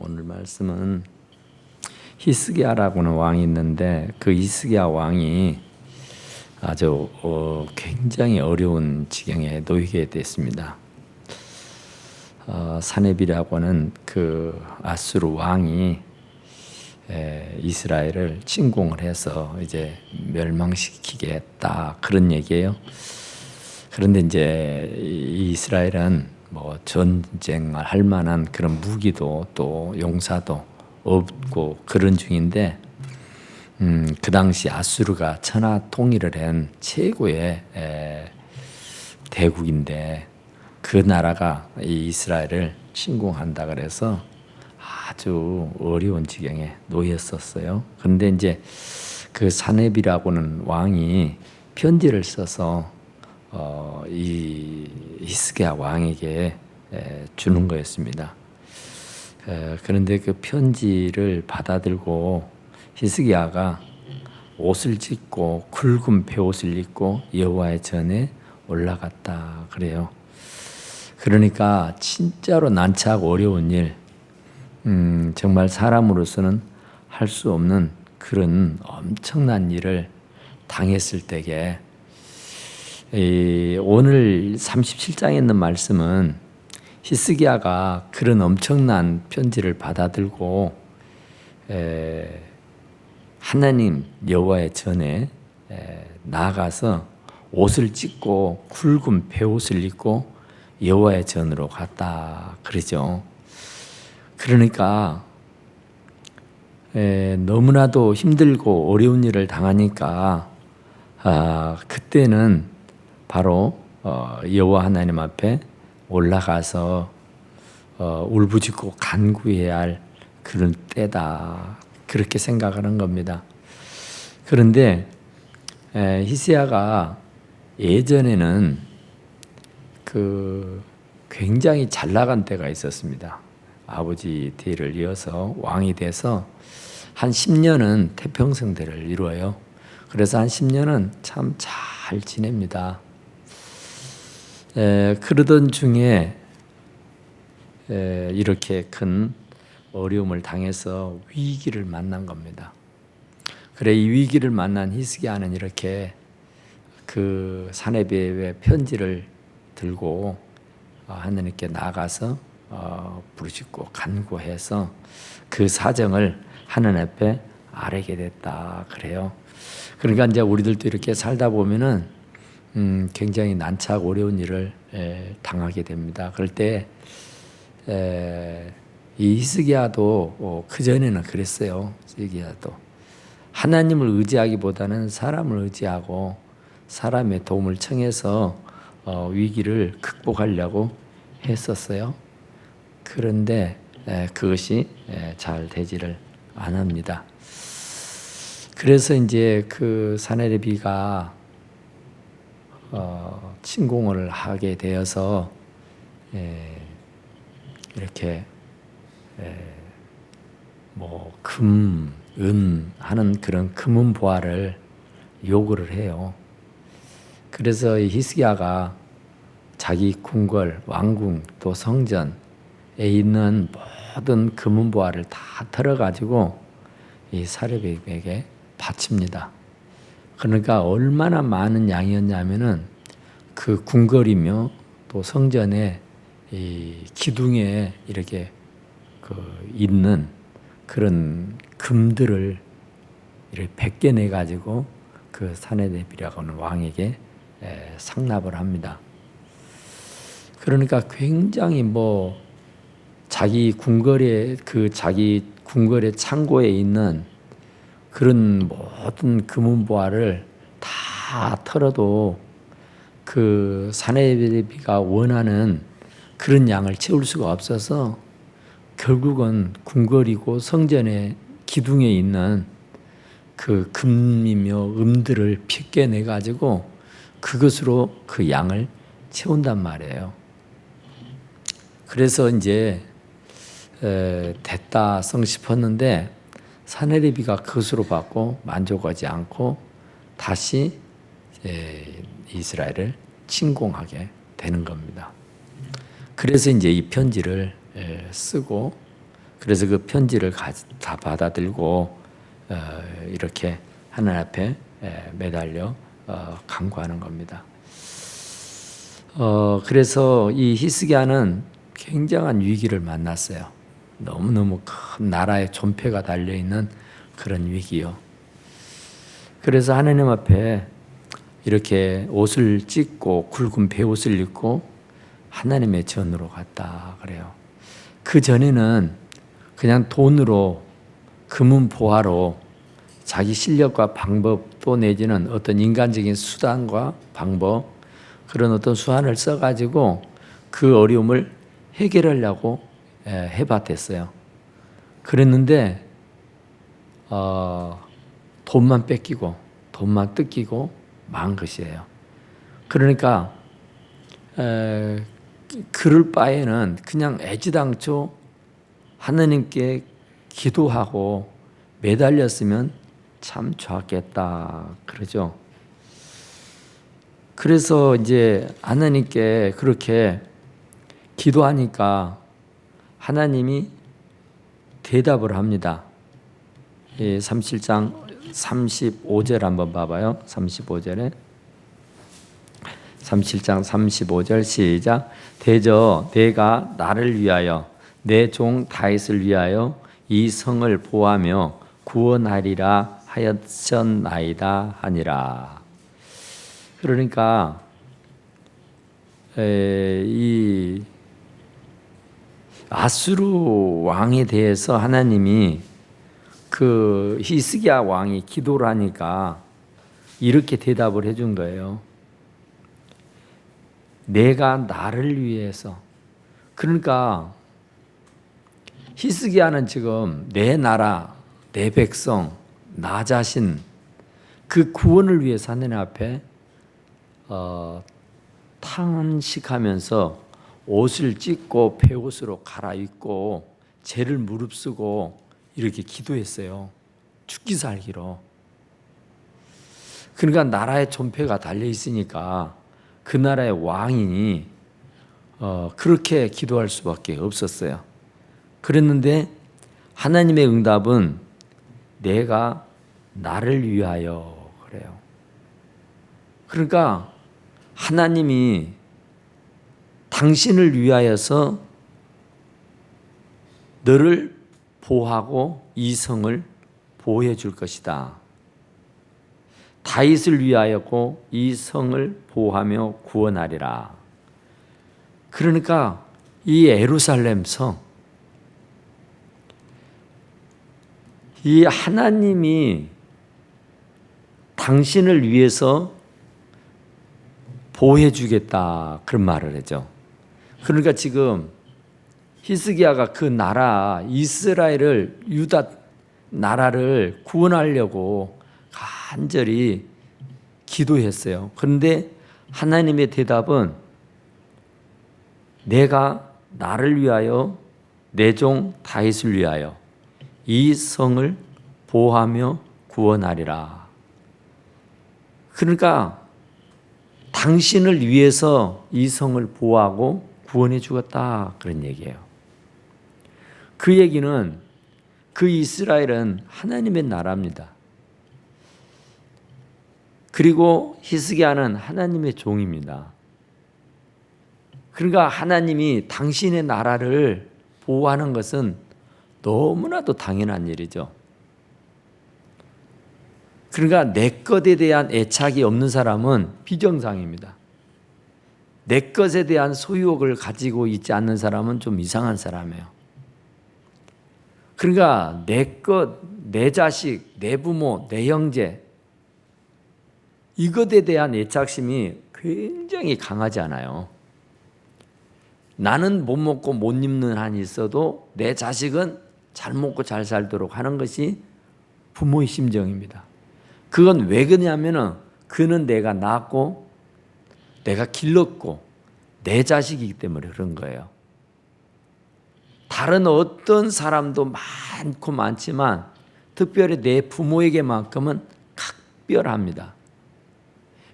오늘 말씀은 히스기야라고는 왕이 있는데 그 히스기야 왕이 아주 굉장히 어려운 지경에 놓이게 됐습니다. 사네비라고 하는 그 아수르 왕이 이스라엘을 침공을 해서 이제 멸망시키겠다 그런 얘기예요. 그런데 이제 이스라엘은 뭐 전쟁을 할 만한 그런 무기도 또 용사도 없고 그런 중인데 그 당시 아수르가 천하 통일을 한 최고의 대국인데 그 나라가 이 이스라엘을 침공한다 그래서 아주 어려운 지경에 놓였었어요. 그런데 이제 그 사네비라고는 왕이 편지를 써서 이 히스기야 왕에게 주는 거였습니다. 그런데 그 편지를 받아들고 히스기야가 옷을 찢고 굵은 베옷을 입고 여호와의 전에 올라갔다 그래요. 그러니까 진짜로 난처하고 어려운 일, 정말 사람으로서는 할 수 없는 그런 엄청난 일을 당했을 때에 오늘 37장에 있는 말씀은 히스기야가 그런 엄청난 편지를 받아들고 하나님 여호와의 전에 나아가서 옷을 찢고 굵은 베옷을 입고 여호와의 전으로 갔다 그러죠. 그러니까 너무나도 힘들고 어려운 일을 당하니까 그때는 바로 여호와 하나님 앞에 올라가서 울부짖고 간구해야 할 그런 때다 그렇게 생각하는 겁니다. 그런데 히스기야가 예전에는 그 굉장히 잘 나간 때가 있었습니다. 아버지 뒤를 이어서 왕이 돼서 한 10년은 태평성대를 이루어요. 그래서 한 10년은 참 잘 지냅니다. 그러던 중에 이렇게 큰 어려움을 당해서 위기를 만난 겁니다. 그래 이 위기를 만난 히스기야는 이렇게 그 사네비의 편지를 들고 하나님께 나아가서 부르짖고 간구해서 그 사정을 하나님 앞에 아뢰게 됐다 그래요. 그러니까 이제 우리들도 이렇게 살다 보면은 굉장히 난처하고 어려운 일을 당하게 됩니다. 그럴 때 이 히스기야도 그 전에는 그랬어요. 히스기야도 하나님을 의지하기보다는 사람을 의지하고 사람의 도움을 청해서 위기를 극복하려고 했었어요. 그런데 그것이 잘 되지를 않습니다. 그래서 이제 그 사네비가 침공을 하게 되어서 이렇게 뭐 금, 은 하는 그런 금은보화를 요구를 해요. 그래서 이 히스기야가 자기 궁궐, 왕궁 또 성전에 있는 모든 금은보화를 다 털어가지고 이 사네비에게 바칩니다. 그러니까 얼마나 많은 양이었냐면은 그 궁궐이며 또 성전에 이 기둥에 이렇게 그 있는 그런 금들을 이렇게 벗겨내 가지고 그 사네비라고 하는 왕에게 상납을 합니다. 그러니까 굉장히 뭐 자기 궁궐의 창고에 있는 그런 모든 금은보화를 다 털어도 그 사네비가 원하는 그런 양을 채울 수가 없어서 결국은 궁궐이고 성전의 기둥에 있는 그 금이며 음들을 벗겨내 가지고 그것으로 그 양을 채운단 말이에요. 그래서 이제 됐다 싶었는데 사네비가 그것으로 받고 만족하지 않고 다시 이스라엘을 침공하게 되는 겁니다. 그래서 이제 이 편지를 쓰고 그래서 그 편지를 다 받아들고 이렇게 하나님 앞에 매달려 간구하는 겁니다. 그래서 이 히스기야는 굉장한 위기를 만났어요. 너무너무 큰 나라의 존폐가 달려있는 그런 위기요. 그래서 하나님 앞에 이렇게 옷을 찢고 굵은 베옷을 입고 하나님의 전으로 갔다 그래요. 그 전에는 그냥 돈으로 금은 보화로 자기 실력과 방법 또 내지는 어떤 인간적인 수단과 방법 그런 어떤 수단을 써가지고 그 어려움을 해결하려고 해봤댔어요. 그랬는데 돈만 뺏기고 돈만 뜯기고 망한 것이에요. 그러니까 그럴 바에는 그냥 애지당초 하나님께 기도하고 매달렸으면 참 좋았겠다 그러죠. 그래서 이제 하나님께 그렇게 기도하니까 하나님이 대답을 합니다. 37장 35절 한번 봐봐요. 35절에 37장 35절 시작. 대저 내가 나를 위하여 내 종 다윗을 위하여 이 성을 보호하며 구원하리라 하였었나이다 하니라. 그러니까 이 아수르 왕에 대해서 하나님이 그 히스기야 왕이 기도를 하니까 이렇게 대답을 해준 거예요. 내가 나를 위해서. 그러니까 히스기야는 지금 내 나라, 내 백성, 나 자신 그 구원을 위해서 하나님 앞에 탄식하면서 옷을 찢고 베옷으로 갈아입고 죄를 무릅쓰고 이렇게 기도했어요. 죽기 살기로. 그러니까 나라의 존폐가 달려 있으니까 그 나라의 왕이 그렇게 기도할 수밖에 없었어요. 그랬는데 하나님의 응답은 내가 나를 위하여 그래요. 그러니까 하나님이 당신을 위하여서 너를 보호하고 이 성을 보호해 줄 것이다. 다윗을 위하였고 이 성을 보호하며 구원하리라. 그러니까 이 예루살렘 성, 이 하나님이 당신을 위해서 보호해 주겠다 그런 말을 하죠. 그러니까 지금 히스기야가 그 나라 이스라엘을 유다 나라를 구원하려고 간절히 기도했어요. 그런데 하나님의 대답은 내가 나를 위하여 내 종 다윗을 위하여 이 성을 보호하며 구원하리라. 그러니까 당신을 위해서 이 성을 보호하고 구원해 주겠다 그런 얘기예요. 그 얘기는 그 이스라엘은 하나님의 나라입니다. 그리고 히스기야는 하나님의 종입니다. 그러니까 하나님이 당신의 나라를 보호하는 것은 너무나도 당연한 일이죠. 그러니까 내 것에 대한 애착이 없는 사람은 비정상입니다. 내 것에 대한 소유욕을 가지고 있지 않는 사람은 좀 이상한 사람이에요. 그러니까 내 것, 내 자식, 내 부모, 내 형제 이것에 대한 애착심이 굉장히 강하지 않아요. 나는 못 먹고 못 입는 한이 있어도 내 자식은 잘 먹고 잘 살도록 하는 것이 부모의 심정입니다. 그건 왜 그러냐면은 그는 내가 낳았고 내가 길렀고 내 자식이기 때문에 그런 거예요. 다른 어떤 사람도 많고 많지만 특별히 내 부모에게만큼은 각별합니다.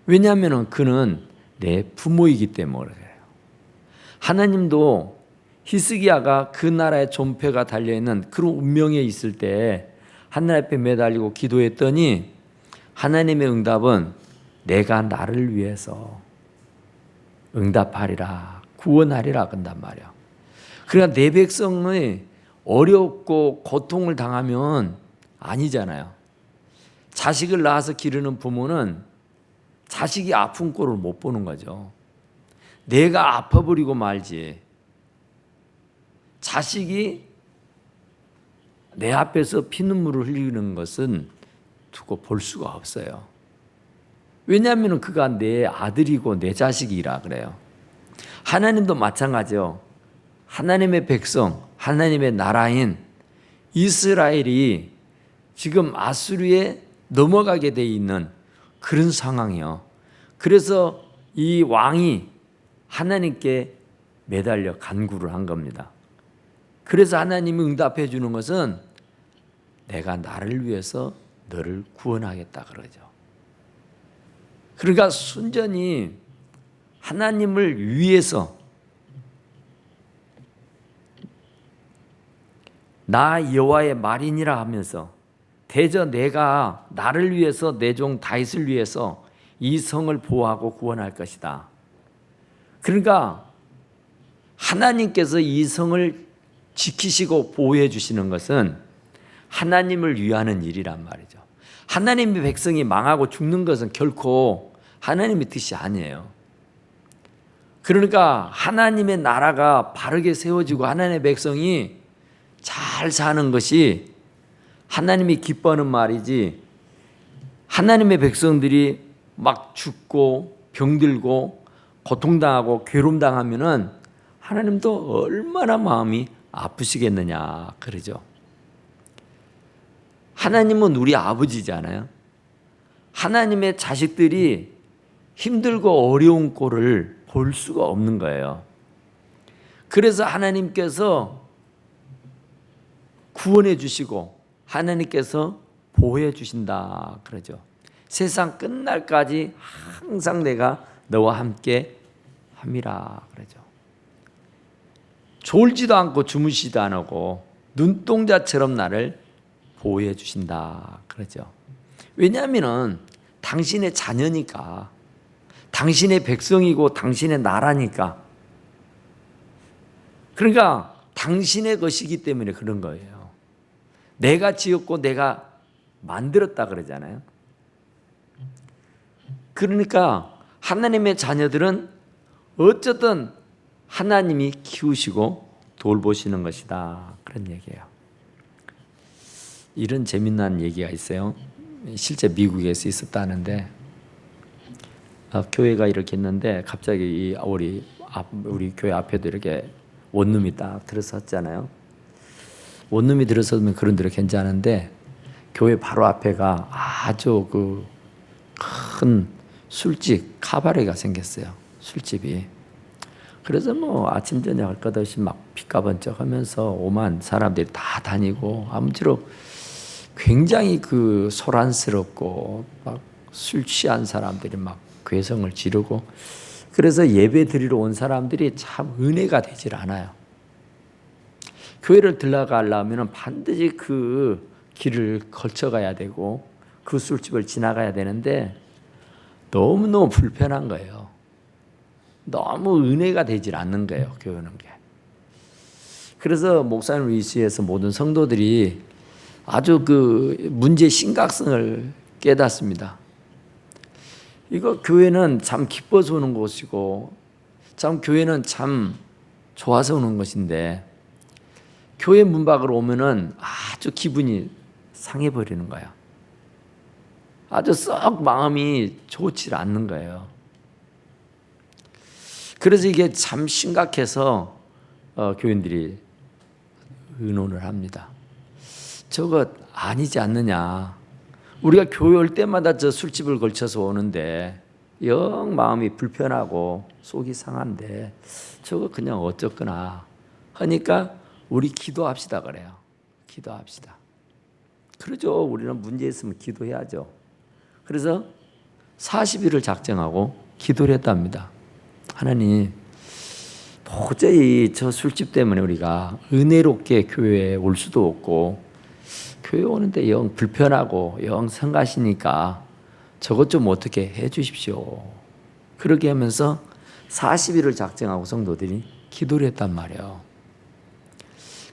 왜냐하면 그는 내 부모이기 때문에 그래요. 하나님도 히스기야가 그 나라의 존폐가 달려있는 그런 운명에 있을 때 하나님 앞에 매달리고 기도했더니 하나님의 응답은 내가 나를 위해서 응답하리라, 구원하리라 한단 말이야. 그러니까 내 백성의 어렵고 고통을 당하면 아니잖아요. 자식을 낳아서 기르는 부모는 자식이 아픈 꼴을 못 보는 거죠. 내가 아파버리고 말지. 자식이 내 앞에서 피눈물을 흘리는 것은 두고 볼 수가 없어요. 왜냐하면 그가 내 아들이고 내 자식이라 그래요. 하나님도 마찬가지요. 하나님의 백성, 하나님의 나라인 이스라엘이 지금 아수르에 넘어가게 돼 있는 그런 상황이요. 그래서 이 왕이 하나님께 매달려 간구를 한 겁니다. 그래서 하나님이 응답해 주는 것은 내가 나를 위해서 너를 구원하겠다 그러죠. 그러니까 순전히 하나님을 위해서 나 여호와의 말이니라 하면서 대저 내가 나를 위해서 내 종 다윗을 위해서 이 성을 보호하고 구원할 것이다. 그러니까 하나님께서 이 성을 지키시고 보호해 주시는 것은 하나님을 위하는 일이란 말이죠. 하나님의 백성이 망하고 죽는 것은 결코 하나님의 뜻이 아니에요. 그러니까 하나님의 나라가 바르게 세워지고 하나님의 백성이 잘 사는 것이 하나님이 기뻐하는 말이지, 하나님의 백성들이 막 죽고 병들고 고통당하고 괴로움당하면은 하나님도 얼마나 마음이 아프시겠느냐 그러죠. 하나님은 우리 아버지잖아요. 하나님의 자식들이 힘들고 어려운 꼴을 볼 수가 없는 거예요. 그래서 하나님께서 구원해 주시고 하나님께서 보호해 주신다 그러죠. 세상 끝날까지 항상 내가 너와 함께 함이라 그러죠. 졸지도 않고 주무시지도 않고 눈동자처럼 나를 보호해 주신다 그러죠. 왜냐하면 당신의 자녀니까, 당신의 백성이고 당신의 나라니까. 그러니까 당신의 것이기 때문에 그런 거예요. 내가 지었고 내가 만들었다 그러잖아요. 그러니까 하나님의 자녀들은 어쨌든 하나님이 키우시고 돌보시는 것이다 그런 얘기예요. 이런 재미난 얘기가 있어요. 실제 미국에서 있었다는데 교회가 이렇게 있는데 갑자기 우리 교회 앞에도 이렇게 원룸이 딱 들어섰잖아요. 원룸이 들어서면 그런 데로 괜찮은데 교회 바로 앞에가 아주 그 큰 술집 카바레가 생겼어요. 술집이. 그래서 뭐 아침 저녁 할 것 없이 막 빚가번쩍하면서 오만 사람들이 다 다니고 아무쪼록 굉장히 그 소란스럽고 막 술 취한 사람들이 막 괴성을 지르고, 그래서 예배 드리러 온 사람들이 참 은혜가 되질 않아요. 교회를 들어가려면 반드시 그 길을 거쳐가야 되고 그 술집을 지나가야 되는데 너무너무 불편한 거예요. 너무 은혜가 되질 않는 거예요, 교회 오는 게. 그래서 목사님 위시에서 모든 성도들이 아주 그 문제의 심각성을 깨닫습니다. 이거 교회는 참 기뻐서 오는 곳이고 참 교회는 참 좋아서 오는 것인데 교회 문 밖으로 오면은 아주 기분이 상해버리는 거야. 아주 썩 마음이 좋지 않는 거예요. 그래서 이게 참 심각해서 교인들이 의논을 합니다. 저거 아니지 않느냐. 우리가 교회 올 때마다 저 술집을 걸쳐서 오는데 영 마음이 불편하고 속이 상한데 저거 그냥 어쩌거나 하니까 우리 기도합시다 그래요. 기도합시다. 그러죠. 우리는 문제 있으면 기도해야죠. 그래서 40일을 작정하고 기도를 했답니다. 하나님, 도저히 저 술집 때문에 우리가 은혜롭게 교회에 올 수도 없고 교회 오는데 영 불편하고 영 성가시니까 저것 좀 어떻게 해 주십시오. 그렇게 하면서 40일을 작정하고 성도들이 기도를 했단 말이에요.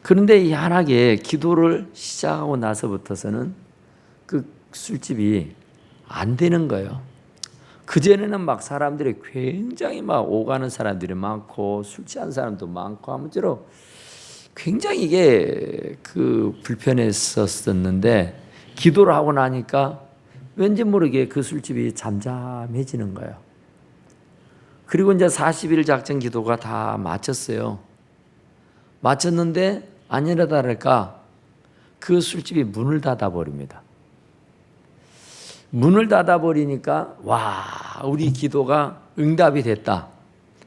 그런데 희한하게 기도를 시작하고 나서부터서는 그 술집이 안 되는 거예요. 그전에는 막 사람들이 굉장히 막 오가는 사람들이 많고 술 취한 사람도 많고 아무쪼록 굉장히 이게 그 불편했었는데 기도를 하고 나니까 왠지 모르게 그 술집이 잠잠해지는 거예요. 그리고 이제 40일 작전 기도가 다 마쳤어요. 마쳤는데 아니라 다를까 그 술집이 문을 닫아버립니다. 문을 닫아버리니까 와, 우리 기도가 응답이 됐다.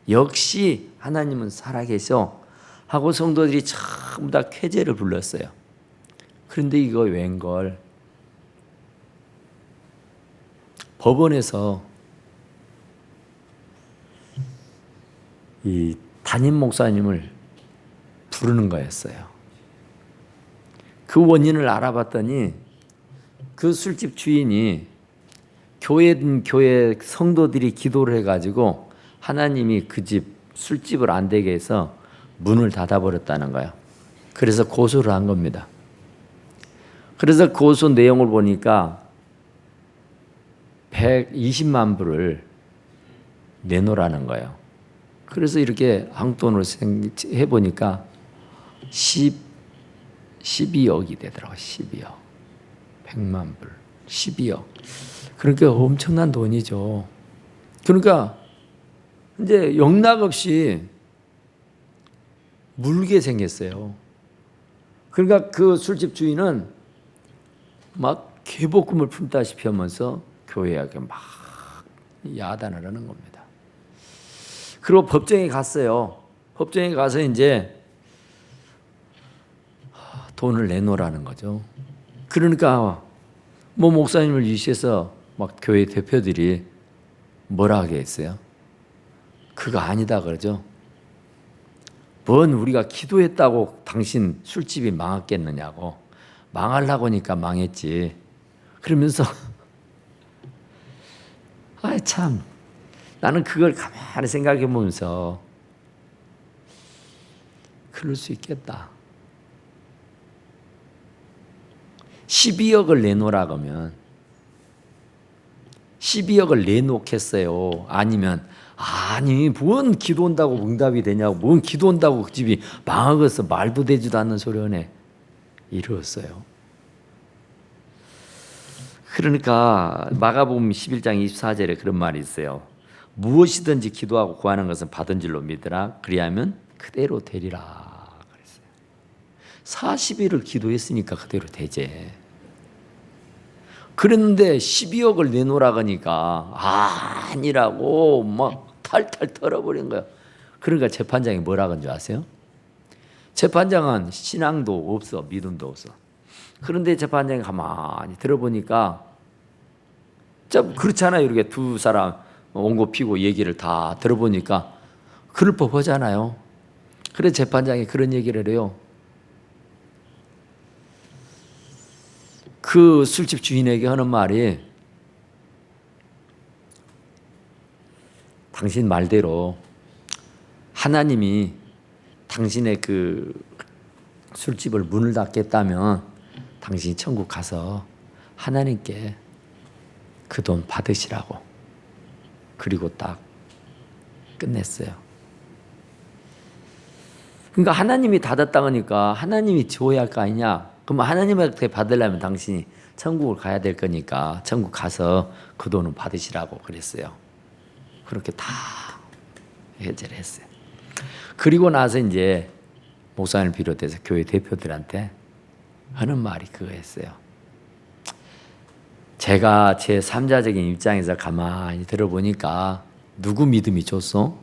역시 하나님은 살아계셔 하고 성도들이 전부 다 쾌제를 불렀어요. 그런데 이거 웬걸 법원에서 이 담임 목사님을 부르는 거였어요. 그 원인을 알아봤더니 그 술집 주인이 교회 성도들이 기도를 해가지고 하나님이 그 집 술집을 안 되게 해서 문을 닫아버렸다는 거예요. 그래서 고소를 한 겁니다. 그래서 고소 내용을 보니까 120만 불을 내놓으라는 거예요. 그래서 이렇게 한돈으로 해보니까 12억이 되더라고요. 12억. 100만 불. 12억. 그러니까 엄청난 돈이죠. 그러니까 이제 영락없이 물게 생겼어요. 그러니까 그 술집 주인은 막 개복금을 품다시피 하면서 교회에게 막 야단을 하는 겁니다. 그리고 법정에 갔어요. 법정에 가서 이제 돈을 내놓으라는 거죠. 그러니까 뭐 목사님을 위시해서 막 교회 대표들이 뭐라 하겠어요? 그거 아니다 그러죠. 뭔 우리가 기도했다고 당신 술집이 망했겠느냐고. 망하려고 하니까 망했지. 그러면서 아 참 나는 그걸 가만히 생각해 보면서 그럴 수 있겠다. 12억을 내놓으라 그러면 12억을 내놓겠어요? 아니면 아니 뭔 기도 온다고 응답이 되냐고 뭔 기도 온다고 그 집이 망하겠어 말도 되지도 않는 소리 하네 이랬어요. 그러니까 마가복음 11장 24절에 그런 말이 있어요. 무엇이든지 기도하고 구하는 것은 받은 줄로 믿으라. 그리하면 그대로 되리라 그랬어요. 40일을 기도했으니까 그대로 되지. 그랬는데 12억을 내놓으라 하니까 아니라고 막 탈탈 털어버린 거야. 그러니까 재판장이 뭐라 그런 줄 아세요? 재판장은 신앙도 없어 믿음도 없어. 그런데 재판장이 가만히 들어보니까 좀 그렇잖아요. 이렇게 두 사람 원고 피고 얘기를 다 들어보니까 그럴 법하잖아요. 그래 재판장이 그런 얘기를 해요. 그 술집 주인에게 하는 말이 당신 말대로 하나님이 당신의 그 술집을 문을 닫겠다면 당신이 천국 가서 하나님께 그 돈 받으시라고. 그리고 딱 끝냈어요. 그러니까 하나님이 닫았다 하니까 하나님이 줘야 할 거 아니냐. 그럼 하나님한테 받으려면 당신이 천국을 가야 될 거니까 천국 가서 그 돈은 받으시라고 그랬어요. 그렇게 다 해결을 했어요. 그리고 나서 이제 목사님을 비롯해서 교회 대표들한테 하는 말이 그거였어요. 제가 제 3자적인 입장에서 가만히 들어보니까 누구 믿음이 좋소?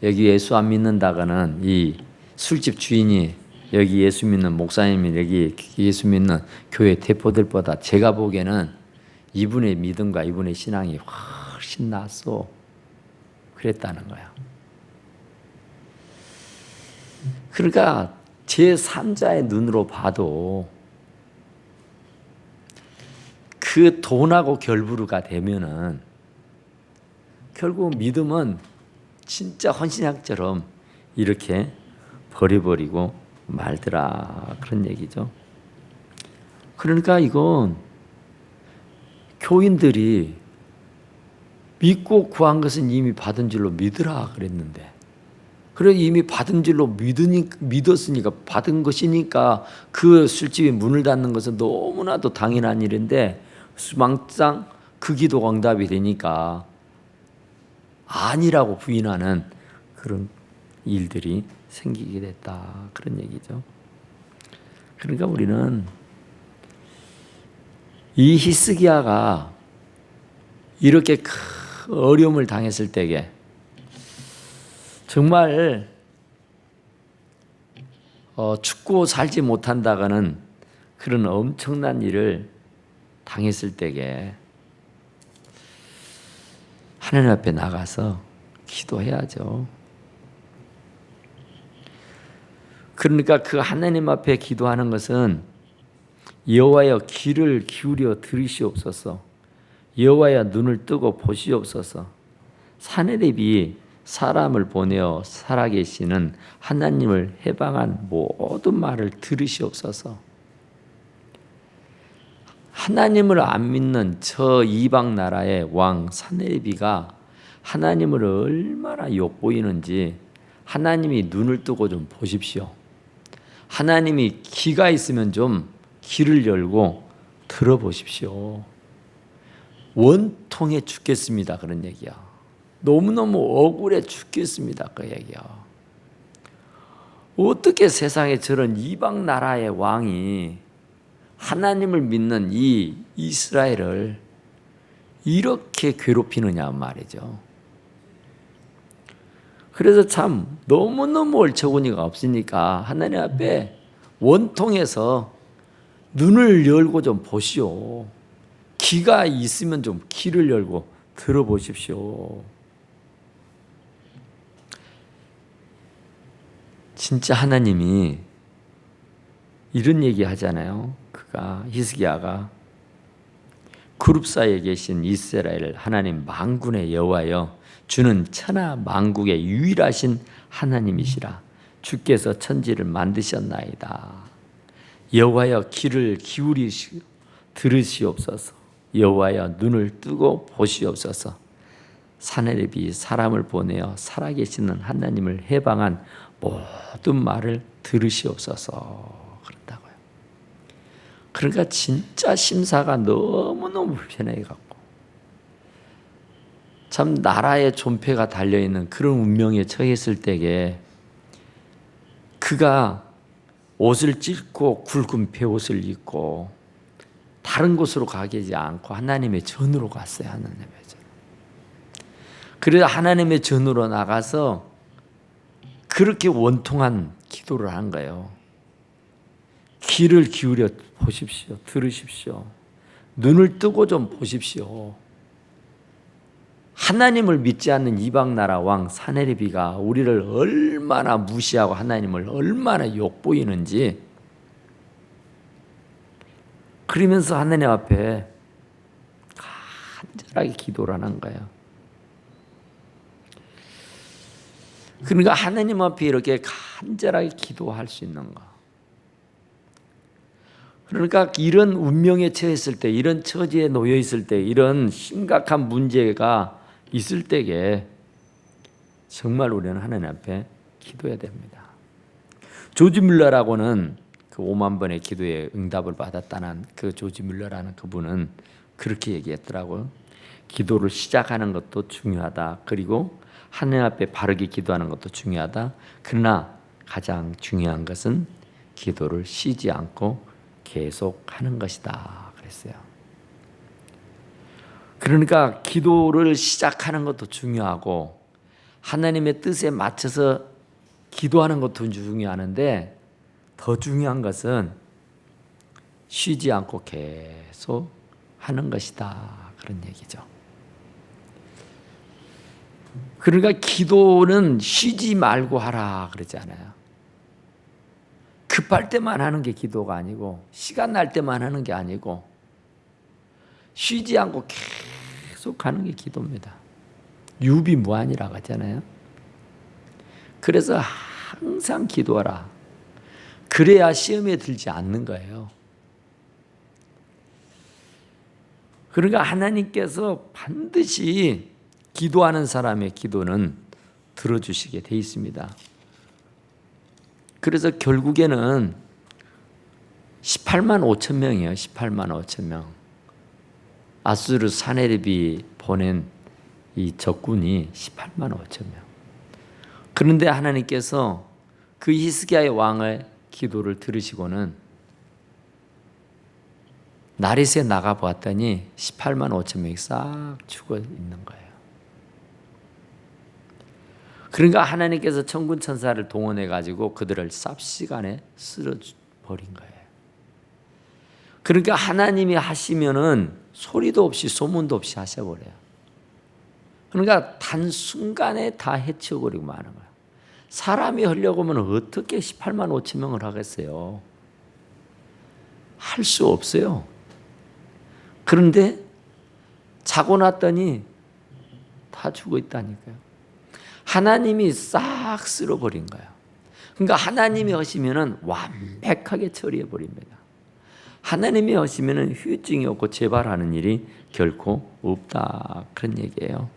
여기 예수 안 믿는다가는 이 술집 주인이 여기 예수 믿는 목사님이 여기 예수 믿는 교회 대표들보다 제가 보기에는 이분의 믿음과 이분의 신앙이 훨씬 낫소. 그랬다는 거야. 그러니까 제3자의 눈으로 봐도 그 돈하고 결부가 되면은 결국 믿음은 진짜 헌신약처럼 이렇게 버려버리고 말더라, 그런 얘기죠. 그러니까 이건 교인들이 믿고 구한 것은 이미 받은 줄로 믿으라 그랬는데, 그래 이미 받은 줄로 믿었으니까, 받은 것이니까 그 술집이 문을 닫는 것은 너무나도 당연한 일인데 막상 그 기도가 응답이 되니까 아니라고 부인하는 그런 일들이 생기게 됐다, 그런 얘기죠. 그러니까 우리는 이 히스기야가 이렇게 큰 어려움을 당했을 때에 정말 죽고 살지 못한다가는 그런 엄청난 일을 당했을 때에 하나님 앞에 나가서 기도해야죠. 그러니까 그 하나님 앞에 기도하는 것은 여호와여 귀를 기울여 들으시옵소서, 여호와여 눈을 뜨고 보시옵소서, 사내립이 사람을 보내어 살아계시는 하나님을 해방한 모든 말을 들으시옵소서. 하나님을 안 믿는 저 이방 나라의 왕 사내립이가 하나님을 얼마나 욕보이는지 하나님이 눈을 뜨고 좀 보십시오. 하나님이 귀가 있으면 좀 귀를 열고 들어보십시오. 원통해 죽겠습니다, 그런 얘기야. 너무너무 억울해 죽겠습니다, 그 얘기야. 어떻게 세상에 저런 이방 나라의 왕이 하나님을 믿는 이 이스라엘을 이렇게 괴롭히느냐 말이죠. 그래서 참 너무너무 얼처구니가 없으니까 하나님 앞에 원통해서 눈을 열고 좀 보시오. 귀가 있으면 좀 귀를 열고 들어보십시오. 진짜 하나님이 이런 얘기 하잖아요. 히스기야가 그룹 사이에 계신 이스라엘 하나님 만군의 여호와여, 주는 천하 만국의 유일하신 하나님이시라. 주께서 천지를 만드셨나이다. 여호와여 귀를 기울이시고 들으시옵소서, 여호와여 눈을 뜨고 보시옵소서. 사내립이 사람을 보내어 살아계시는 하나님을 해방한 모든 말을 들으시옵소서. 그런다고요. 그러니까 진짜 심사가 너무너무 불편해 갖고 참 나라의 존폐가 달려있는 그런 운명에 처했을 때에 그가 옷을 찢고 굵은 베옷을 입고 다른 곳으로 가지 않고 하나님의 전으로 갔어요. 하나님의 전. 그래서 하나님의 전으로 나가서 그렇게 원통한 기도를 한 거예요. 귀를 기울여 보십시오. 들으십시오. 눈을 뜨고 좀 보십시오. 하나님을 믿지 않는 이방 나라 왕 사내립이가 우리를 얼마나 무시하고 하나님을 얼마나 욕보이는지, 그러면서 하나님 앞에 간절하게 기도를 하는 거예요. 그러니까 하나님 앞에 이렇게 간절하게 기도할 수 있는 거. 그러니까 이런 운명에 처했을 때, 이런 처지에 놓여 있을 때, 이런 심각한 문제가 있을 때에 정말 우리는 하나님 앞에 기도해야 됩니다. 조지 뮬러라고는 그 5만 번의 기도에 응답을 받았다는 그 조지 뮬러라는 그분은 그렇게 얘기했더라고요. 기도를 시작하는 것도 중요하다. 그리고 하나님 앞에 바르게 기도하는 것도 중요하다. 그러나 가장 중요한 것은 기도를 쉬지 않고 계속 하는 것이다 그랬어요. 그러니까 기도를 시작하는 것도 중요하고 하나님의 뜻에 맞춰서 기도하는 것도 중요하는데 더 중요한 것은 쉬지 않고 계속 하는 것이다, 그런 얘기죠. 그러니까 기도는 쉬지 말고 하라 그러잖아요. 급할 때만 하는 게 기도가 아니고, 시간 날 때만 하는 게 아니고, 쉬지 않고 계속 하는 게 기도입니다. 유비무환이라고 하잖아요. 그래서 항상 기도하라. 그래야 시험에 들지 않는 거예요. 그러니까 하나님께서 반드시 기도하는 사람의 기도는 들어주시게 돼 있습니다. 그래서 결국에는 18만 5천 명이에요. 18만 5천 명. 아수르 사네립이 보낸 이 적군이 18만 5천 명. 그런데 하나님께서 그 히스기야의 왕의 기도를 들으시고는 나릿에 나가 보았더니 18만 5천 명이 싹 죽어 있는 거예요. 그러니까 하나님께서 천군 천사를 동원해 가지고 그들을 삽시간에 쓸어 버린 거예요. 그러니까 하나님이 하시면은 소리도 없이 소문도 없이 하셔버려요. 그러니까 단순간에 다 해치워버리고 마는 거예요. 사람이 하려고 하면 어떻게 18만 5천 명을 하겠어요? 할 수 없어요. 그런데 자고 났더니 다 죽어 있다니까요. 하나님이 싹 쓸어버린 거예요. 그러니까 하나님이 하시면은 완벽하게 처리해 버립니다. 하나님이 하시면은 후유증이 없고 재발하는 일이 결코 없다, 그런 얘기예요.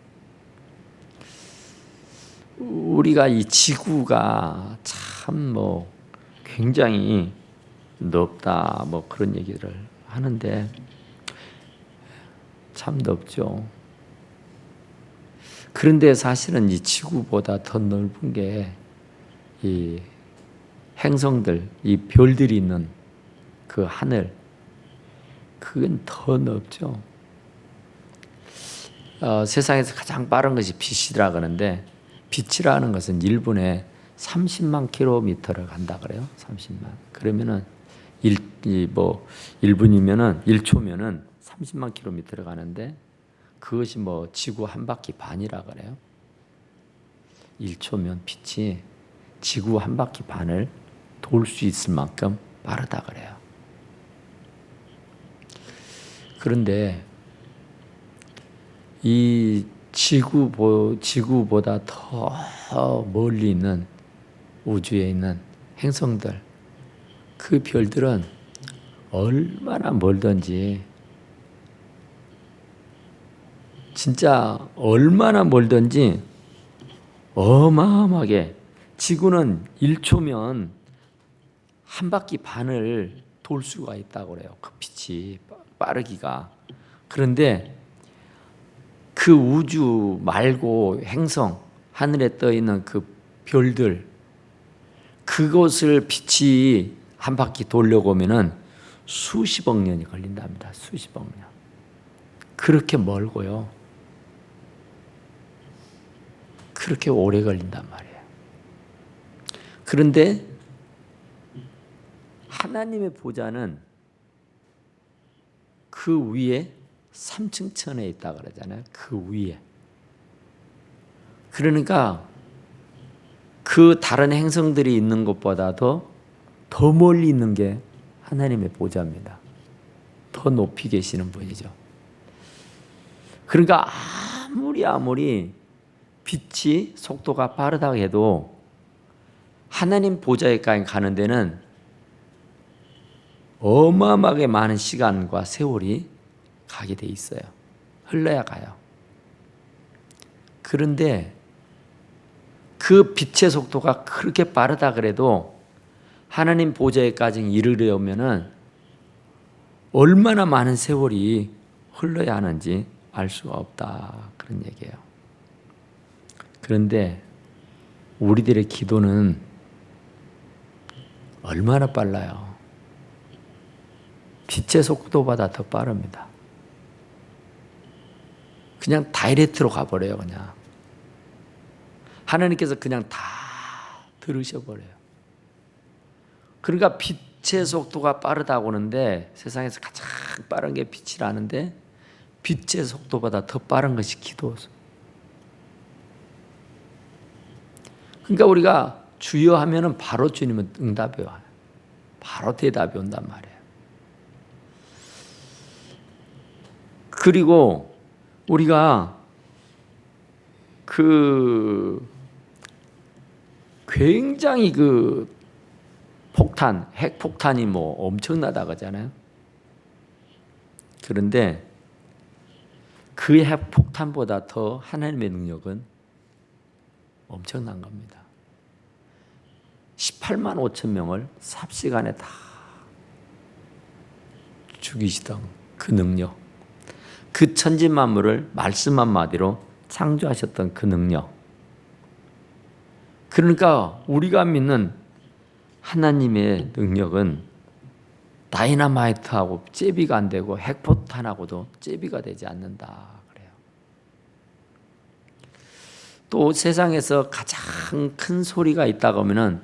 우리가 이 지구가 참 굉장히 넓다 그런 얘기를 하는데 참 넓죠. 그런데 사실은 이 지구보다 더 넓은 게 이 행성들, 이 별들이 있는 그 하늘, 그건 더 넓죠. 세상에서 가장 빠른 것이 빛이라 그러는데, 빛이라는 것은 1분에 30만 킬로미터를 간다 그래요. 30만. 그러면은 1분이면은 1초면은 30만 킬로미터를 가는데, 그것이 지구 한 바퀴 반이라 그래요. 1초면 빛이 지구 한 바퀴 반을 돌 수 있을 만큼 빠르다 그래요. 그런데 이 지구보다 더 멀리 있는 우주에 있는 행성들, 그 별들은 얼마나 멀든지, 진짜 얼마나 멀든지 어마어마하게, 지구는 1초면 한 바퀴 반을 돌 수가 있다고 그래요. 그 빛이 빠르기가. 그런데 그 우주 말고 행성, 하늘에 떠 있는 그 별들, 그것을 빛이 한 바퀴 돌려고 하면은 수십억 년이 걸린답니다. 수십억 년. 그렇게 멀고요. 그렇게 오래 걸린단 말이에요. 그런데 하나님의 보좌는 그 위에 3층 천에 있다 그러잖아요. 그 위에. 그러니까 그 다른 행성들이 있는 것보다도 더 멀리 있는 게 하나님의 보좌입니다. 더 높이 계시는 분이죠. 그러니까 아무리 빛이 속도가 빠르다고 해도 하나님 보좌에까지 가는 데는 어마어마하게 많은 시간과 세월이 가게 돼 있어요. 흘러야 가요. 그런데 그 빛의 속도가 그렇게 빠르다 그래도 하나님 보좌에까지 이르려면은 얼마나 많은 세월이 흘러야 하는지 알 수가 없다, 그런 얘기예요. 그런데 우리들의 기도는 얼마나 빨라요. 빛의 속도보다 더 빠릅니다. 그냥 다이렉트로 가버려요. 그냥 하나님께서 그냥 다 들으셔버려요. 그러니까 빛의 속도가 빠르다고 하는데, 세상에서 가장 빠른 게 빛이라는데, 빛의 속도보다 더 빠른 것이 기도. 그러니까 우리가 주여 하면은 바로 주님은 응답이 와요. 바로 대답이 온단 말이에요. 그리고 우리가 굉장히 폭탄, 핵폭탄이 엄청나다 그러잖아요. 그런데 그 핵폭탄보다 더 하나님의 능력은 엄청난 겁니다. 18만 5천 명을 삽시간에 다 죽이시던 그 능력, 그 천지만물을 말씀 한마디로 창조하셨던 그 능력. 그러니까 우리가 믿는 하나님의 능력은 다이너마이트하고 제비가 안 되고 핵폭탄하고도 제비가 되지 않는다 그래요. 또 세상에서 가장 큰 소리가 있다고 하면은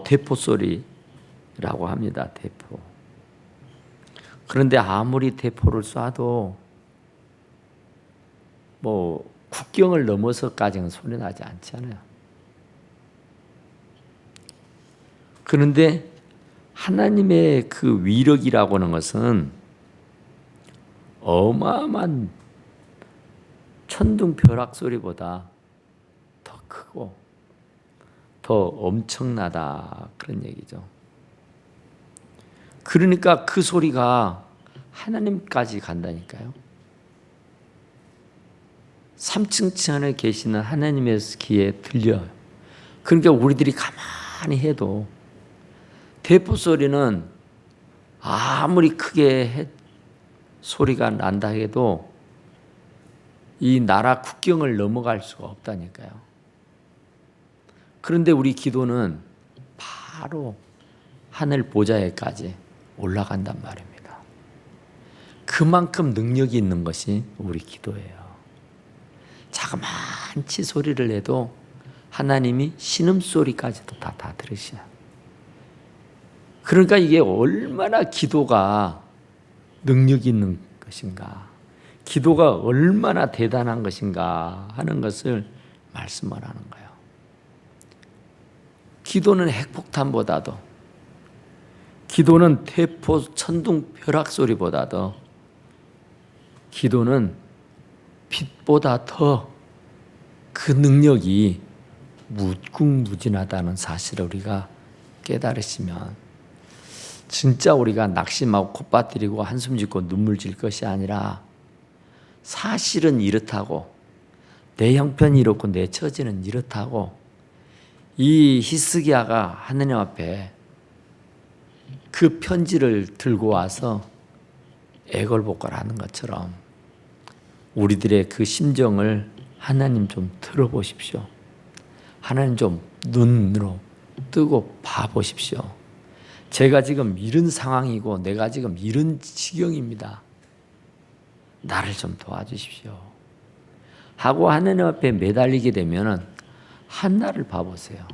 대포 소리라고 합니다. 대포. 그런데 아무리 대포를 쏴도 국경을 넘어서까지는 소리 나지 않잖아요. 그런데 하나님의 그 위력이라고 하는 것은 어마어마한 천둥 벼락 소리보다 더 크고 더 엄청나다 그런 얘기죠. 그러니까 그 소리가 하나님까지 간다니까요. 3층 천에 계시는 하나님의 귀에 들려요. 그러니까 우리들이 가만히 해도 대포 소리는 아무리 크게 소리가 난다 해도 이 나라 국경을 넘어갈 수가 없다니까요. 그런데 우리 기도는 바로 하늘 보좌에까지 올라간단 말입니다. 그만큼 능력이 있는 것이 우리 기도예요. 자그만치 소리를 내도 하나님이 신음소리까지도 다 들으셔요. 그러니까 이게 얼마나 기도가 능력이 있는 것인가, 기도가 얼마나 대단한 것인가 하는 것을 말씀을 하는 거예요. 기도는 핵폭탄보다도, 기도는 대포 천둥 벼락 소리보다도, 기도는 빛보다 더 그 능력이 무궁무진하다는 사실을 우리가 깨달으시면 진짜 우리가 낙심하고 콧바뜨리고 한숨 짓고 눈물 질 것이 아니라 사실은 이렇다고, 내 형편이 이렇고 내 처지는 이렇다고, 이 히스기야가 하느님 앞에 그 편지를 들고 와서 애걸복걸하는 것처럼 우리들의 그 심정을 하나님 좀 들어보십시오. 하나님 좀 눈으로 뜨고 봐보십시오. 제가 지금 이런 상황이고 내가 지금 이런 지경입니다. 나를 좀 도와주십시오. 하고 하나님 앞에 매달리게 되면 한나를 봐보세요.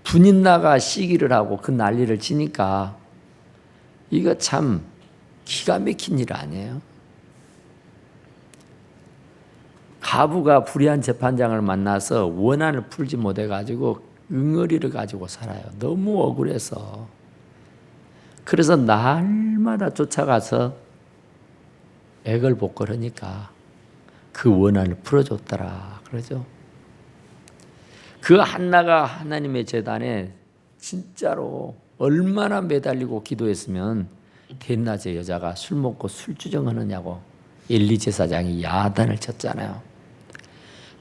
분인나가 시기를 하고 그 난리를 치니까 이거 참 기가 막힌 일 아니에요? 가부가 불의한 재판장을 만나서 원한을 풀지 못해가지고 응어리를 가지고 살아요. 너무 억울해서. 그래서 날마다 쫓아가서 애걸복걸하니까 그 원한을 풀어줬더라 그러죠. 그 한나가 하나님의 제단에 진짜로 얼마나 매달리고 기도했으면 대낮에 여자가 술 먹고 술주정하느냐고 엘리 제사장이 야단을 쳤잖아요.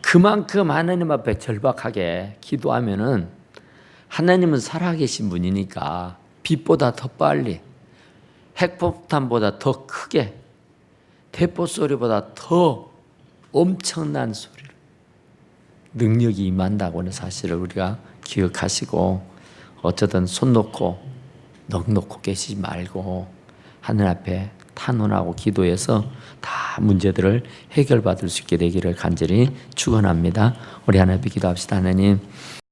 그만큼 하나님 앞에 절박하게 기도하면은 하나님은 살아계신 분이니까 빛보다 더 빨리, 핵폭탄보다 더 크게, 대포 소리보다 더 엄청난 소리를, 능력이 임한다고 하는 사실을 우리가 기억하시고 어쩌든 손 놓고 넋 놓고 계시지 말고 하늘 앞에 탄원하고 기도해서 다 문제들을 해결받을 수 있게 되기를 간절히 축원합니다. 우리 하나님 앞에 기도합시다. 하나님,